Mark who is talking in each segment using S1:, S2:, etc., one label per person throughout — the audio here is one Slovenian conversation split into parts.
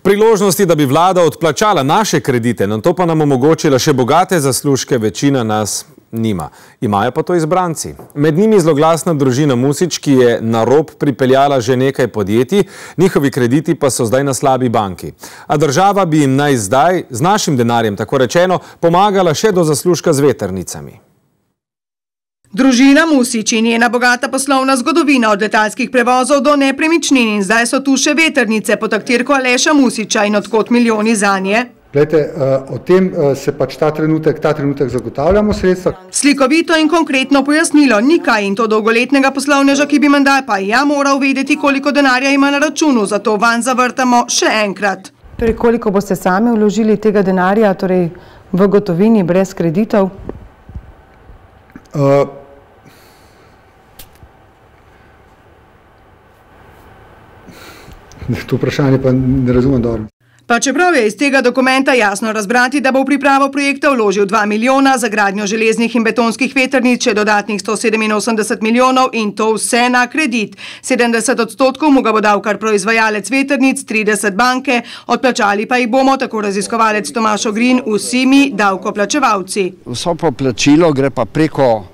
S1: Priložnosti, da bi vlada odplačala naše kredite, na to pa nam omogočila še bogate zaslužke, večina nas nima. Imajo pa to izbranci. Med njimi zloglasna družina Musič, ki je na rob pripeljala že nekaj podjetij, njihovi krediti pa so zdaj na slabi banki. A država bi jim naj zdaj, z našim denarjem tako rečeno, pomagala še do zaslužka z vetrnicami.
S2: Družina Musič in njena bogata poslovna zgodovina od letalskih prevozov do nepremičnin in zdaj so tu še vetrnice pod taktirko Aleša Musiča in odkot milijoni zanje.
S3: Glejte, o tem se pač ta trenutek zagotavljamo sredstva.
S2: Slikovito in konkretno pojasnilo nikaj in to dolgoletnega poslovneža, ki bi menda pa ja moral vedeti, koliko denarja ima na računu, zato vanj zavrtamo še enkrat.
S4: Torej, koliko boste sami vložili tega denarja, torej v gotovini, brez kreditov?
S3: To vprašanje pa ne razumem dobro.
S2: Pa čeprav je iz tega dokumenta jasno razbrati, da bo v pripravo projekta vložil 2 milijona, za gradnjo železnih in betonskih vetrnic še dodatnih 187 milijonov in to vse na kredit. 70% mu ga bo dal kar proizvajalec vetrnic, 30 banke, odplačali pa jih bomo, tako raziskovalec Tomaž Ogrin, vsi mi davkoplačevalci.
S5: Vso poplačilo gre pa preko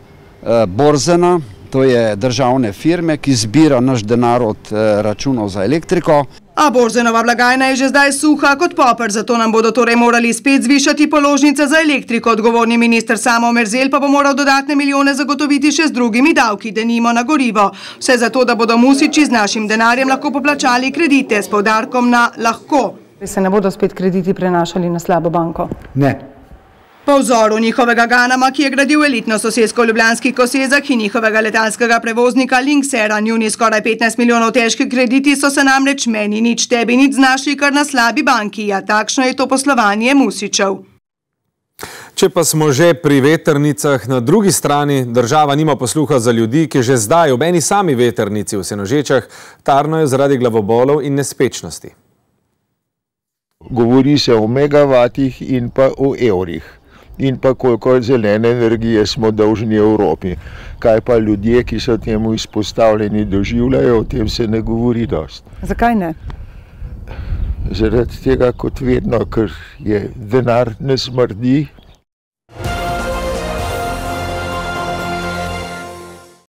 S5: Borzena, to je državne firme, ki zbira naš denar od računov za elektriko.
S2: A Borzenova blagajna je že zdaj suha kot poper, zato nam bodo torej morali spet zvišati položnice za elektriko. Odgovorni minister Samo Omerzel pa bo moral dodatne milijone zagotoviti še z drugimi davki, denimo na gorivo. Vse zato, da bodo Musiči z našim denarjem lahko poplačali kredite, s poudarkom na lahko.
S4: Se ne bodo spet krediti prenašali na slabo banko?
S3: Ne.
S2: Po vzoru njihovega Ganama, ki je gradil elitno sosesko v ljubljanskih Kosezah in njihovega letalskega prevoznika Linksera, njuni skoraj 15 milijonov težki krediti so se namreč meni nič tebi nič znašli kar na slabi banki, a takšno je to poslovanje Musičev.
S1: Če pa smo že pri vetrnicah, na drugi strani država nima posluha za ljudi, ki že zdaj ob eni sami vetrnici v Senožečah tarnajo zaradi glavobolov in nespečnosti.
S6: Govori se o megavatih in pa o evrih. In pa koliko zelene energije smo dolžni Evropi. Kaj pa ljudje, ki so temu izpostavljeni, doživljajo, o tem se ne govori dosti.
S4: Zakaj ne?
S6: Zaradi tega, kot vedno, ker je denar ne smrdi,